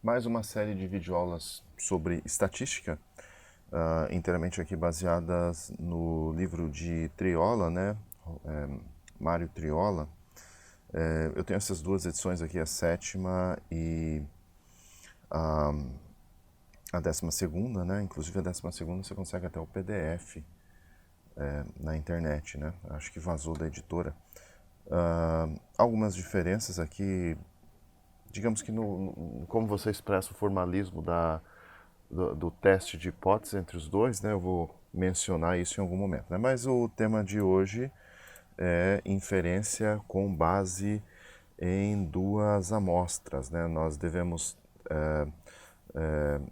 mais uma série de videoaulas sobre estatística, inteiramente aqui baseadas no livro de Triola, né? Mário Triola. Eu tenho essas duas edições aqui, a sétima e a 12ª, né? Inclusive a 12ª você consegue até o PDF na internet, né? Acho que vazou da editora. Algumas diferenças aqui, digamos que como você expressa o formalismo do teste de hipótese entre os dois, né? Eu vou mencionar isso em algum momento, né? Mas o tema de hoje é inferência com base em duas amostras, né? Nós devemos,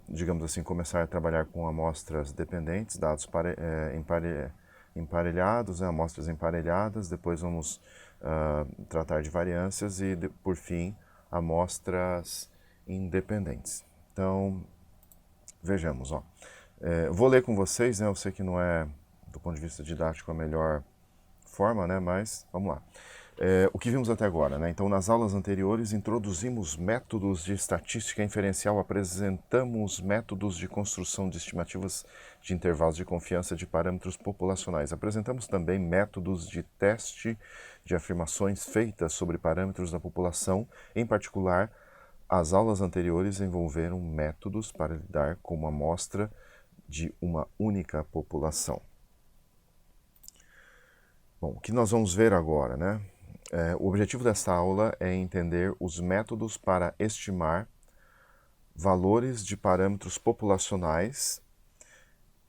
digamos assim, começar a trabalhar com amostras dependentes, dados emparelhados, né? Amostras emparelhadas, depois vamos tratar de variâncias e, por fim, amostras independentes. Então, vejamos, ó. Vou ler com vocês, né? Eu sei que não é, do ponto de vista didático, a melhor forma, né? Mas vamos lá. O que vimos até agora, né? Então, nas aulas anteriores, introduzimos métodos de estatística inferencial, apresentamos métodos de construção de estimativas de intervalos de confiança de parâmetros populacionais. Apresentamos também métodos de teste de afirmações feitas sobre parâmetros da população, em particular. As aulas anteriores envolveram métodos para lidar com uma amostra de uma única população. Bom, o que nós vamos ver agora, né? O objetivo desta aula é entender os métodos para estimar valores de parâmetros populacionais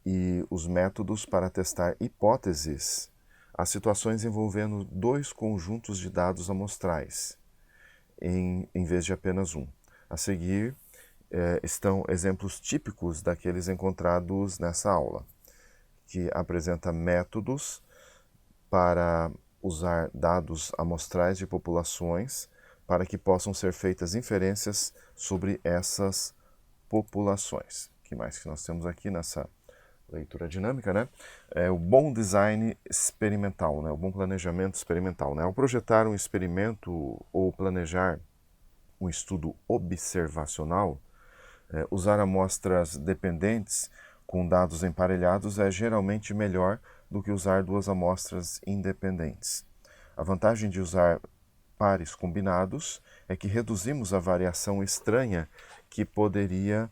e os métodos para testar hipóteses a situações envolvendo dois conjuntos de dados amostrais, em vez de apenas um. A seguir, estão exemplos típicos daqueles encontrados nessa aula, que apresenta métodos para usar dados amostrais de populações para que possam ser feitas inferências sobre essas populações. O que mais que nós temos aqui nessa leitura dinâmica, né? O bom design experimental, né? O bom planejamento experimental, né? Ao projetar um experimento ou planejar um estudo observacional, usar amostras dependentes com dados emparelhados é geralmente melhor do que usar duas amostras independentes. A vantagem de usar pares combinados é que reduzimos a variação estranha que poderia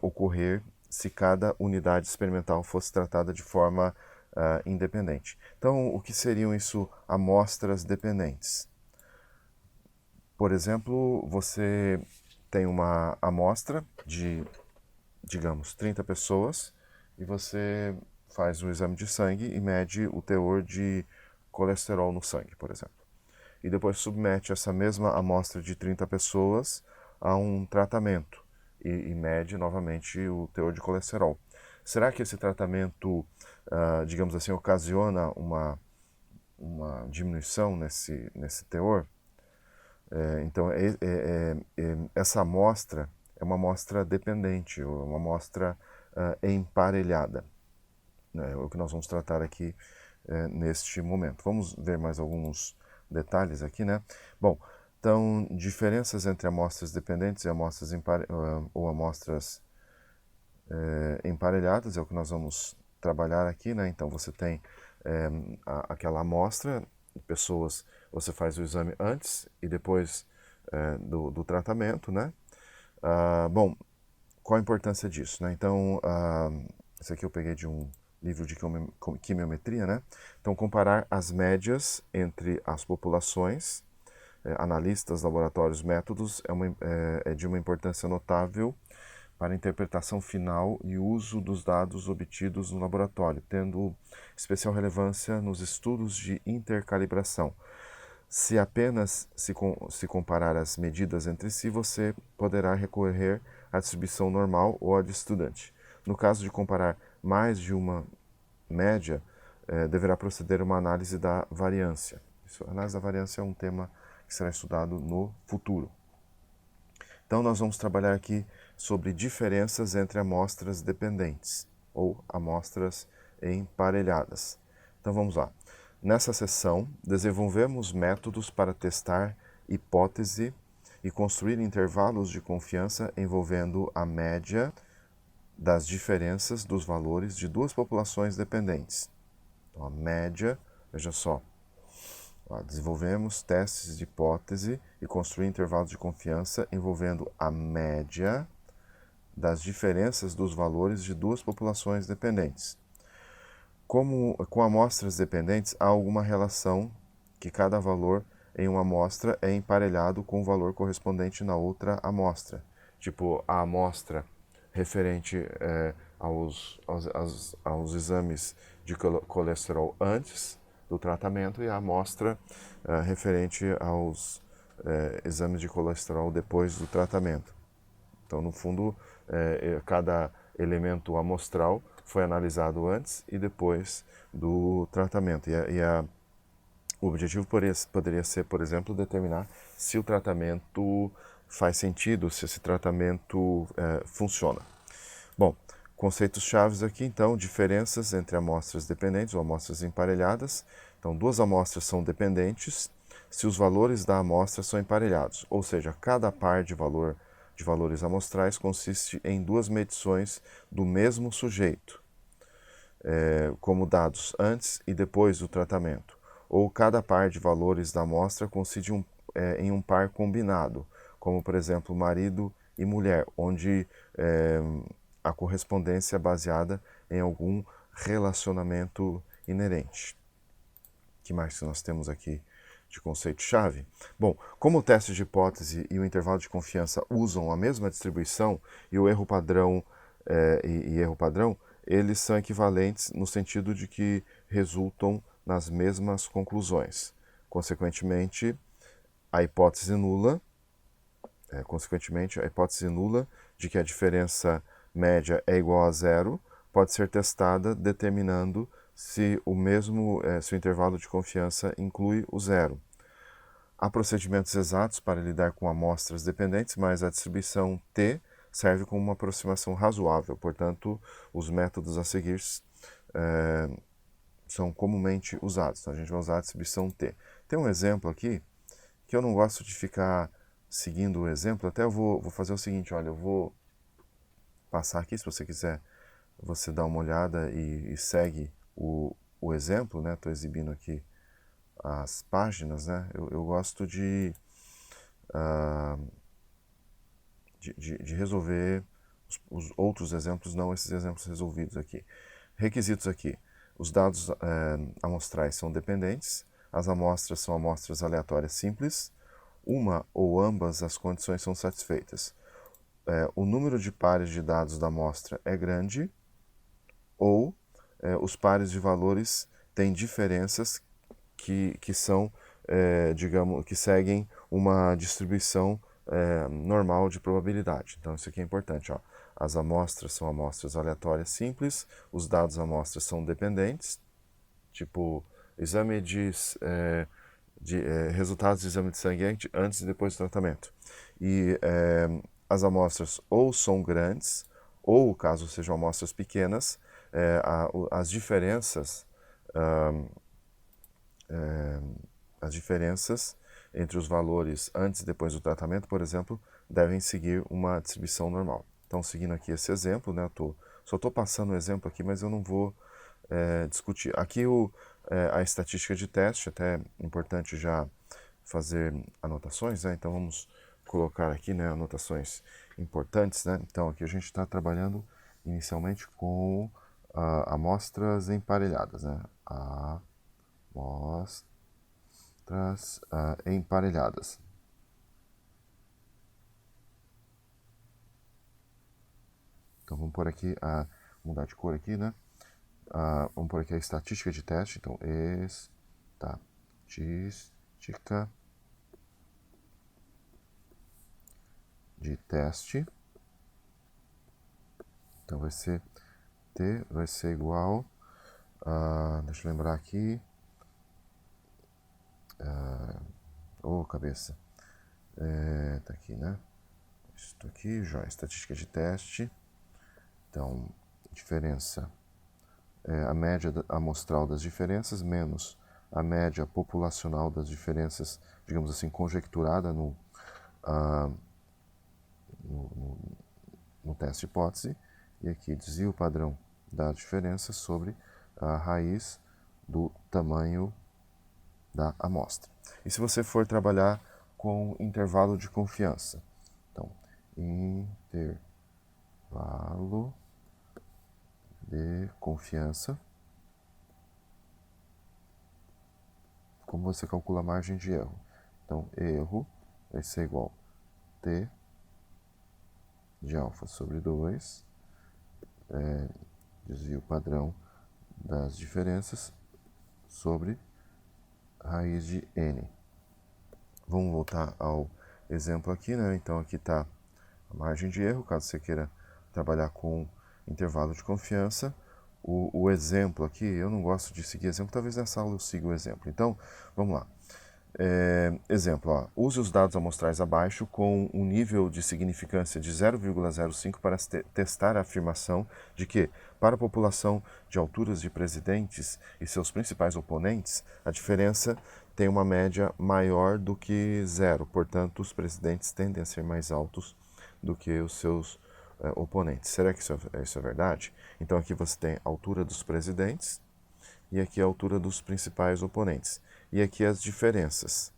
ocorrer se cada unidade experimental fosse tratada de forma independente. Então, o que seriam isso amostras dependentes? Por exemplo, você tem uma amostra de, digamos, 30 pessoas e você faz um exame de sangue e mede o teor de colesterol no sangue, por exemplo. E depois submete essa mesma amostra de 30 pessoas a um tratamento e mede novamente o teor de colesterol. Será que esse tratamento, digamos assim, ocasiona uma diminuição nesse teor? Então, essa amostra é uma amostra dependente, ou uma amostra emparelhada. É o que nós vamos tratar aqui neste momento. Vamos ver mais alguns detalhes aqui, né? Bom, então, diferenças entre amostras dependentes e amostras ou amostras emparelhadas é o que nós vamos trabalhar aqui, né? Então, você tem aquela amostra, pessoas, você faz o exame antes e depois do tratamento, né? Bom, qual a importância disso, né? Então, esse aqui eu peguei de um livro de quimiometria, né? Então, comparar as médias entre as populações, analistas, laboratórios, métodos, é de uma importância notável para a interpretação final e uso dos dados obtidos no laboratório, tendo especial relevância nos estudos de intercalibração. Se apenas se comparar as medidas entre si, você poderá recorrer à distribuição normal ou à de estudante. No caso de comparar mais de uma média, deverá proceder uma análise da variância. A análise da variância é um tema que será estudado no futuro. Então, nós vamos trabalhar aqui sobre diferenças entre amostras dependentes ou amostras emparelhadas. Então, vamos lá. Nessa sessão, desenvolvemos métodos para testar hipótese e construir intervalos de confiança envolvendo a média das diferenças dos valores de duas populações dependentes. Então, a média, veja só, desenvolvemos testes de hipótese e construir intervalos de confiança envolvendo a média das diferenças dos valores de duas populações dependentes. Como com amostras dependentes, há alguma relação que cada valor em uma amostra é emparelhado com o valor correspondente na outra amostra. Tipo, a amostra referente aos exames de colesterol antes do tratamento e a amostra referente aos exames de colesterol depois do tratamento. Então, no fundo, cada elemento amostral foi analisado antes e depois do tratamento. O objetivo poderia ser, por exemplo, determinar se o tratamento faz sentido, se esse tratamento funciona. Bom, conceitos chaves aqui, então, diferenças entre amostras dependentes ou amostras emparelhadas. Então, duas amostras são dependentes se os valores da amostra são emparelhados, ou seja, cada par de valores amostrais consiste em duas medições do mesmo sujeito, como dados antes e depois do tratamento, ou cada par de valores da amostra consiste em um par combinado, como por exemplo marido e mulher, onde a correspondência é baseada em algum relacionamento inerente. O que mais que nós temos aqui de conceito-chave? Bom, como o teste de hipótese e o intervalo de confiança usam a mesma distribuição e o erro padrão erro padrão, eles são equivalentes no sentido de que resultam nas mesmas conclusões. Consequentemente, a hipótese nula de que a diferença média é igual a zero pode ser testada determinando se o intervalo de confiança inclui o zero. Há procedimentos exatos para lidar com amostras dependentes, mas a distribuição T serve como uma aproximação razoável. Portanto, os métodos a seguir são comumente usados. Então, a gente vai usar a distribuição T. Tem um exemplo aqui que eu não gosto de ficar seguindo o exemplo. Até eu vou fazer o seguinte, olha, eu vou passar aqui, se você quiser, você dá uma olhada e segue o exemplo, né? Estou exibindo aqui as páginas, né? Eu gosto de resolver os outros exemplos, não esses exemplos resolvidos aqui. Requisitos aqui. Os dados amostrais são dependentes, as amostras são amostras aleatórias simples, uma ou ambas as condições são satisfeitas. O número de pares de dados da amostra é grande, ou os pares de valores têm diferenças que são, digamos, que seguem uma distribuição normal de probabilidade. Então, isso aqui é importante. Ó. As amostras são amostras aleatórias simples, os dados amostras são dependentes, tipo, exame resultados de exame de sangue antes e depois do tratamento. E as amostras ou são grandes, ou, caso sejam amostras pequenas, as diferenças entre os valores antes e depois do tratamento, por exemplo, devem seguir uma distribuição normal. Então, seguindo aqui esse exemplo, né, só estou passando o exemplo aqui, mas eu não vou discutir. Aqui a estatística de teste, até é importante já fazer anotações, né? Então vamos colocar aqui, né, anotações importantes, né? Então aqui a gente está trabalhando inicialmente com amostras emparelhadas, né? Amostras emparelhadas. Então vamos por aqui, mudar de cor aqui, né? Vamos por aqui a estatística de teste. Então, estatística de teste. Então vai ser T vai ser igual deixa eu lembrar aqui. Cabeça. Tá aqui, né? Isso aqui, já estatística de teste. Então, diferença a média amostral das diferenças menos a média populacional das diferenças, digamos assim, conjecturada no no teste de hipótese, e aqui desvio padrão da diferença sobre a raiz do tamanho da amostra. E se você for trabalhar com intervalo de confiança, então, intervalo de confiança, como você calcula a margem de erro? Então, erro vai ser igual a T de alfa sobre 2, desvio padrão das diferenças, sobre raiz de n. Vamos voltar ao exemplo aqui, né? Então aqui está a margem de erro, caso você queira trabalhar com intervalo de confiança. O exemplo aqui, eu não gosto de seguir exemplo, talvez nessa aula eu siga o exemplo. Então, vamos lá. Exemplo, ó, use os dados amostrais abaixo com um nível de significância de 0,05 para testar a afirmação de que, para a população de alturas de presidentes e seus principais oponentes, a diferença tem uma média maior do que 0. Portanto, os presidentes tendem a ser mais altos do que os seus oponentes. Será que isso é verdade? Então aqui você tem a altura dos presidentes e aqui a altura dos principais oponentes. E aqui as diferenças.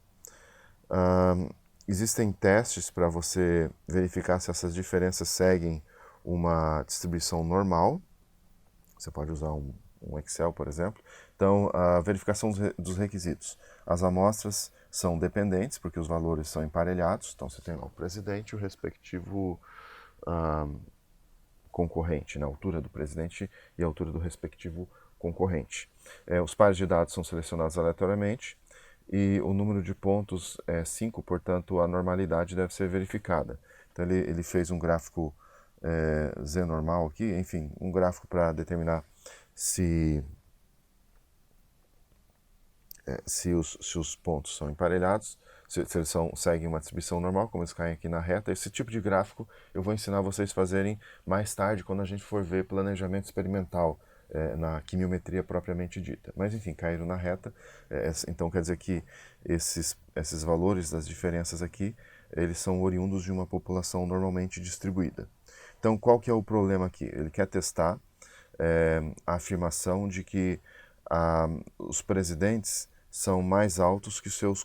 Existem testes para você verificar se essas diferenças seguem uma distribuição normal. Você pode usar um Excel, por exemplo. Então, a verificação dos requisitos. As amostras são dependentes, porque os valores são emparelhados. Então, você tem lá o presidente e o respectivo concorrente, né? A altura do presidente e a altura do respectivo concorrente. Os pares de dados são selecionados aleatoriamente e o número de pontos é 5, portanto a normalidade deve ser verificada. Então ele fez um gráfico Z normal aqui, enfim, um gráfico para determinar se os pontos são emparelhados, se eles seguem uma distribuição normal, como eles caem aqui na reta. Esse tipo de gráfico eu vou ensinar vocês a fazerem mais tarde, quando a gente for ver planejamento experimental, na quimiometria propriamente dita. Mas enfim, caíram na reta, então quer dizer que esses valores das diferenças aqui, eles são oriundos de uma população normalmente distribuída. Então qual que é o problema aqui? Ele quer testar a afirmação de que os presidentes são mais altos que seus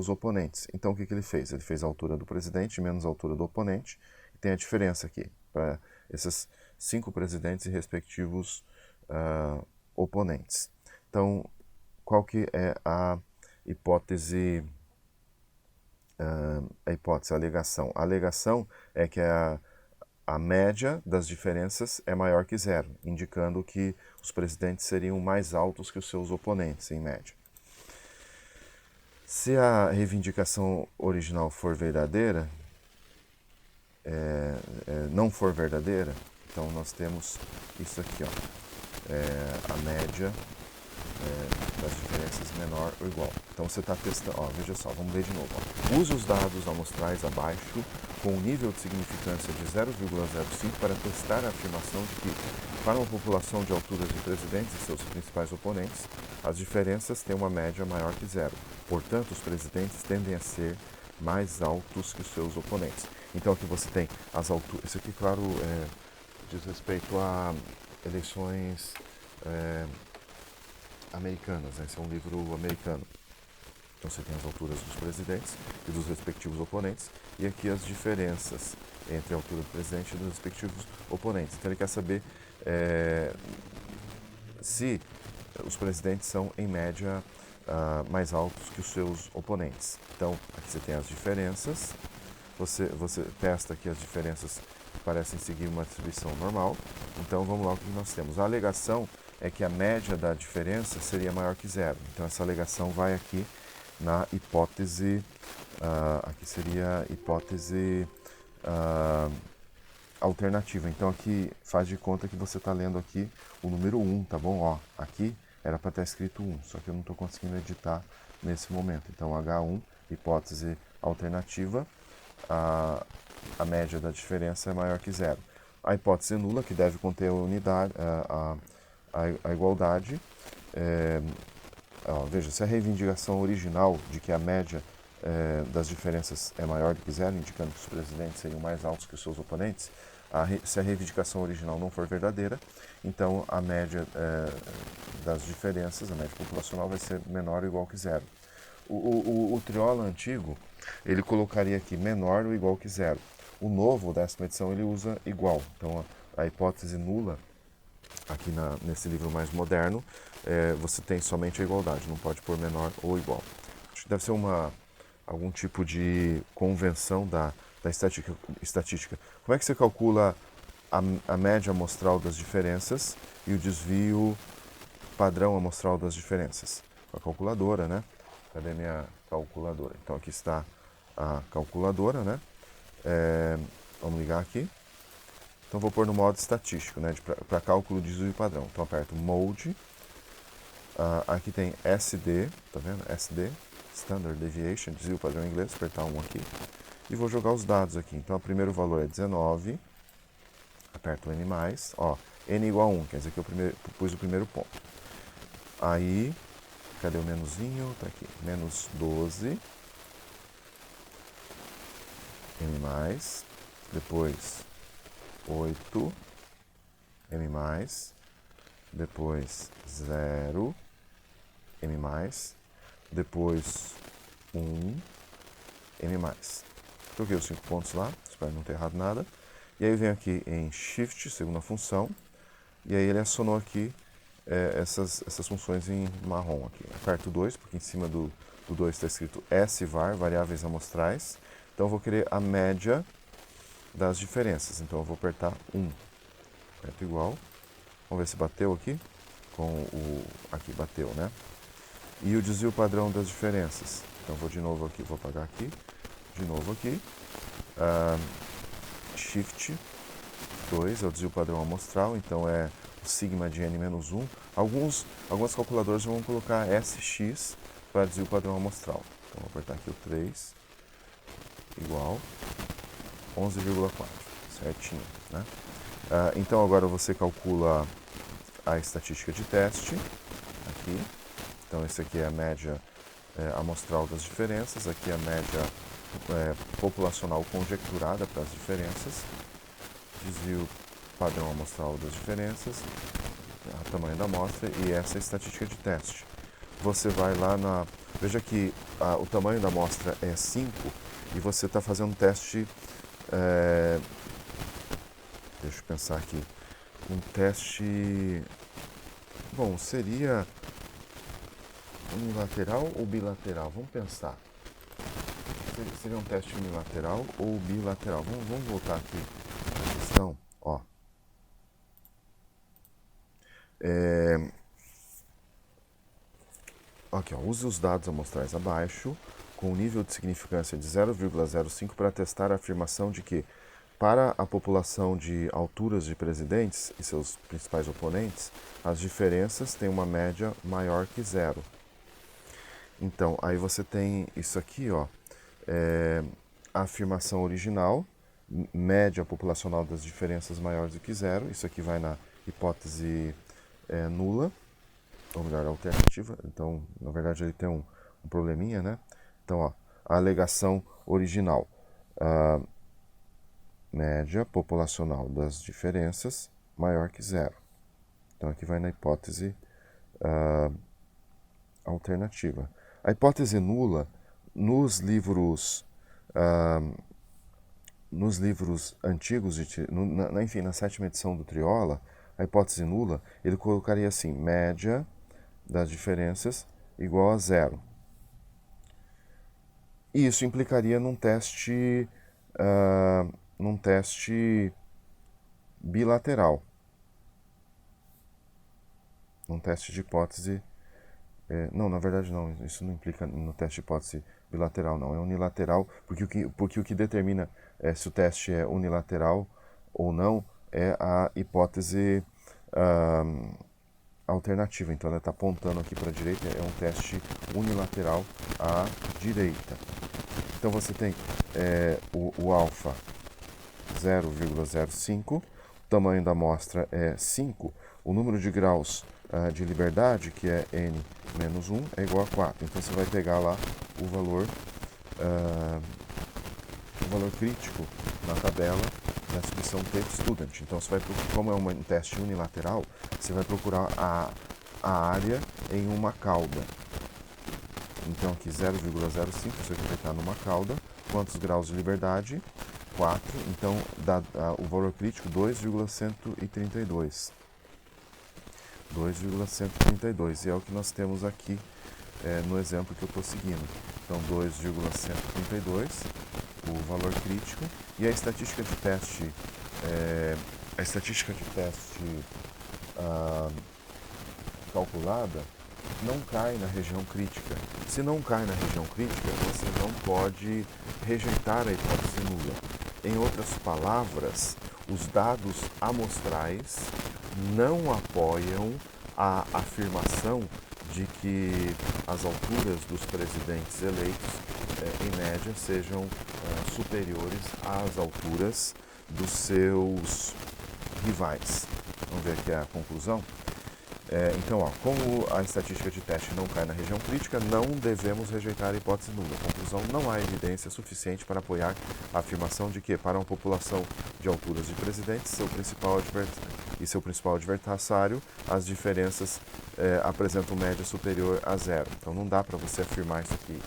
oponentes. Então o que ele fez? Ele fez a altura do presidente menos a altura do oponente, e tem a diferença aqui, para esses 5 presidentes e respectivos oponentes. Então, qual que é a hipótese, a alegação? A alegação é que a média das diferenças é maior que 0, indicando que os presidentes seriam mais altos que os seus oponentes, em média. Se a reivindicação original for verdadeira, não for verdadeira, então nós temos isso aqui, ó, a média das diferenças menor ou igual. Então você está testando, ó, veja só, vamos ler de novo. Ó. Use os dados amostrais abaixo com um nível de significância de 0,05 para testar a afirmação de que, para uma população de alturas de presidentes e seus principais oponentes, as diferenças têm uma média maior que 0. Portanto, os presidentes tendem a ser mais altos que os seus oponentes. Então aqui você tem as alturas. Isso aqui, claro, diz respeito a eleições americanas, né? Esse é um livro americano. Então você tem as alturas dos presidentes e dos respectivos oponentes, e aqui as diferenças entre a altura do presidente e dos respectivos oponentes. Então ele quer saber se os presidentes são, em média, mais altos que os seus oponentes. Então aqui você tem as diferenças, você testa aqui as diferenças que parecem seguir uma distribuição normal. Então vamos lá, o que nós temos? A alegação é que a média da diferença seria maior que 0. Então essa alegação vai aqui na hipótese, aqui seria a hipótese alternativa. Então aqui faz de conta que você está lendo aqui o número 1, tá bom? Ó, aqui era para estar escrito 1, só que eu não estou conseguindo editar nesse momento. Então H1, hipótese alternativa, a média da diferença é maior que 0. A hipótese nula, que deve conter a unidade, a igualdade, veja, se a reivindicação original de que a média das diferenças é maior do que zero, indicando que os presidentes seriam mais altos que os seus oponentes, se a reivindicação original não for verdadeira, então a média das diferenças, a média populacional, vai ser menor ou igual que zero. O Triola antigo, ele colocaria aqui menor ou igual que zero. O novo, décima edição, ele usa igual. Então, a hipótese nula, aqui nesse livro mais moderno, você tem somente a igualdade, não pode pôr menor ou igual. Acho que deve ser algum tipo de convenção da estatística. Como é que você calcula a média amostral das diferenças e o desvio padrão amostral das diferenças? Com a calculadora, né? Cadê minha calculadora? Então aqui está a calculadora, né? Vamos ligar aqui. Então vou pôr no modo estatístico, né? Para cálculo de desvio padrão. Então aperto Mode. Aqui tem SD, tá vendo? SD, Standard Deviation, desvio padrão em inglês, apertar 1 aqui. E vou jogar os dados aqui. Então o primeiro valor é 19. Aperto N+, ó, N igual a 1, quer dizer que eu pus o primeiro ponto. Aí, cadê o menuzinho? Tá aqui, menos 12. N+, depois 8, M+, depois 0, M+, depois 1, M+. Troquei os 5 pontos lá, espero não ter errado nada. E aí vem aqui em Shift, segunda função, e aí ele acionou aqui essas funções em marrom aqui. Aperto 2, porque em cima do 2 está escrito SVAR, variáveis amostrais. Então eu vou querer a média das diferenças. Então eu vou apertar 1. Aperto igual. Vamos ver se bateu aqui. Aqui bateu, né? E o desvio padrão das diferenças. Então eu vou de novo aqui, vou apagar aqui. De novo aqui. Shift 2 é o desvio padrão amostral, então é o sigma de n-1. Algumas calculadoras vão colocar SX para desvio padrão amostral. Então vou apertar aqui o 3, igual 11,4, certinho, né? Então agora você calcula a estatística de teste, aqui. Então esse aqui é a média amostral das diferenças, aqui é a média populacional conjecturada para as diferenças, desvio padrão amostral das diferenças, o tamanho da amostra e essa é a estatística de teste. Você vai lá veja que o tamanho da amostra é 5 e você está fazendo um teste, deixa eu pensar aqui, um teste, bom, seria unilateral ou bilateral? Vamos pensar. Seria um teste unilateral ou bilateral? Vamos voltar aqui na questão. Ó. Aqui, ó. Use os dados amostrais abaixo, com nível de significância de 0,05 para testar a afirmação de que, para a população de alturas de presidentes e seus principais oponentes, as diferenças têm uma média maior que zero. Então, aí você tem isso aqui, ó. A afirmação original, média populacional das diferenças maiores do que zero. Isso aqui vai na hipótese nula, ou melhor, alternativa. Então, na verdade, ele tem um probleminha, né? Então, ó, a alegação original, média populacional das diferenças maior que zero. Então, aqui vai na hipótese alternativa. A hipótese nula, nos livros antigos, enfim, na sétima edição do Triola, a hipótese nula, ele colocaria assim, média das diferenças igual a zero. E isso implicaria num teste bilateral. Num teste de hipótese... não, na verdade não, isso não implica no teste de hipótese bilateral, não. É unilateral, porque o que determina se o teste é unilateral ou não é a hipótese alternativa. Então ela está apontando aqui para a direita, é um teste unilateral à direita. Então você tem o alfa 0,05, o tamanho da amostra é 5, o número de graus de liberdade, que é n-1, é igual a 4. Então você vai pegar lá o valor o valor crítico na tabela da submissão Take Student. Então, você vai, como é um teste unilateral, você vai procurar a área em uma cauda. Então, aqui 0,05, você vai estar numa cauda. Quantos graus de liberdade? 4. Então, o valor crítico 2,132. 2,132. E é o que nós temos aqui no exemplo que eu estou seguindo. Então, 2,132, o valor crítico. E a estatística de teste, calculada não cai na região crítica. Se não cai na região crítica, você não pode rejeitar a hipótese nula. Em outras palavras, os dados amostrais não apoiam a afirmação de que as alturas dos presidentes eleitos, em média, sejam superiores às alturas dos seus rivais. Vamos ver aqui a conclusão. Então, como a estatística de teste não cai na região crítica, não devemos rejeitar a hipótese nula. Conclusão, não há evidência suficiente para apoiar a afirmação de que, para uma população de alturas de presidentes, seu principal adversário, as diferenças apresentam média superior a zero. Então, não dá para você afirmar isso aqui.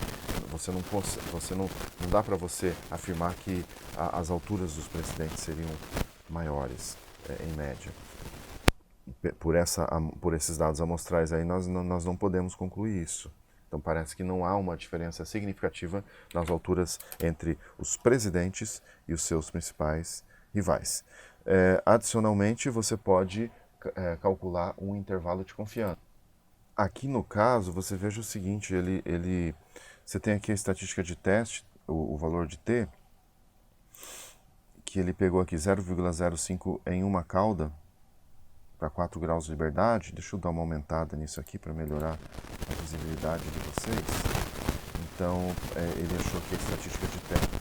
Não dá para você afirmar que as alturas dos presidentes seriam maiores, em média. Por esses dados amostrais aí, nós não podemos concluir isso. Então parece que não há uma diferença significativa nas alturas entre os presidentes e os seus principais rivais. Adicionalmente, você pode calcular um intervalo de confiança. Aqui no caso, você veja o seguinte, você tem aqui a estatística de teste, o valor de T, que ele pegou aqui 0,05 em uma cauda, para 4 graus de liberdade. Deixa eu dar uma aumentada nisso aqui para melhorar a visibilidade de vocês. Então, ele achou que a estatística de teste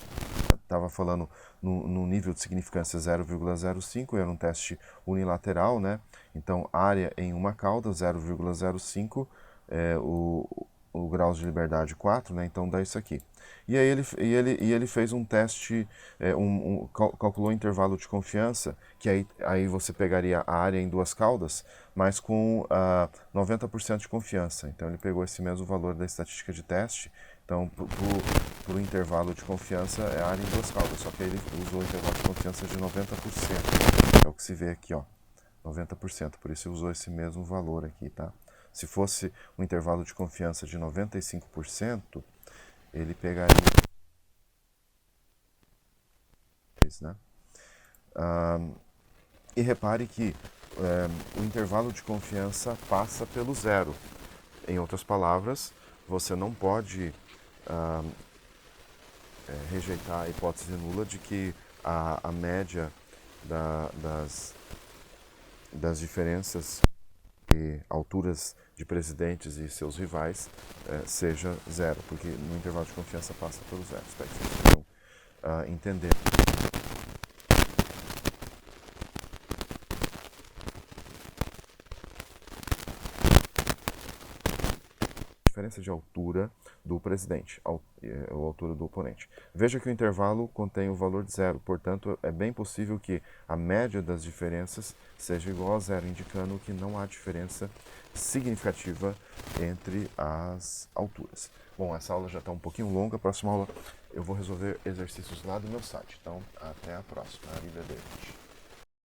estava falando no nível de significância 0,05, era um teste unilateral, né? Então, área em uma cauda, 0,05, o graus de liberdade 4, né? Então dá isso aqui. E aí ele fez um teste, calculou o intervalo de confiança, que aí você pegaria a área em duas caudas, mas com 90% de confiança. Então ele pegou esse mesmo valor da estatística de teste. Então, para o intervalo de confiança, é a área em duas caudas, só que ele usou o intervalo de confiança de 90%, é o que se vê aqui, ó, 90%, por isso ele usou esse mesmo valor aqui, tá? Se fosse um intervalo de confiança de 95%, ele pegaria, né? E repare que o intervalo de confiança passa pelo zero. Em outras palavras, você não pode rejeitar a hipótese nula de que a média das diferenças de alturas de presidentes e seus rivais seja zero, porque no intervalo de confiança passa pelo zero. Espero que vocês possam entender. Diferença de altura do presidente, ou altura do oponente. Veja que o intervalo contém o valor de zero, portanto, é bem possível que a média das diferenças seja igual a zero, indicando que não há diferença significativa entre as alturas. Bom, essa aula já está um pouquinho longa, a próxima aula eu vou resolver exercícios lá do meu site, então até a próxima. Arrivederci.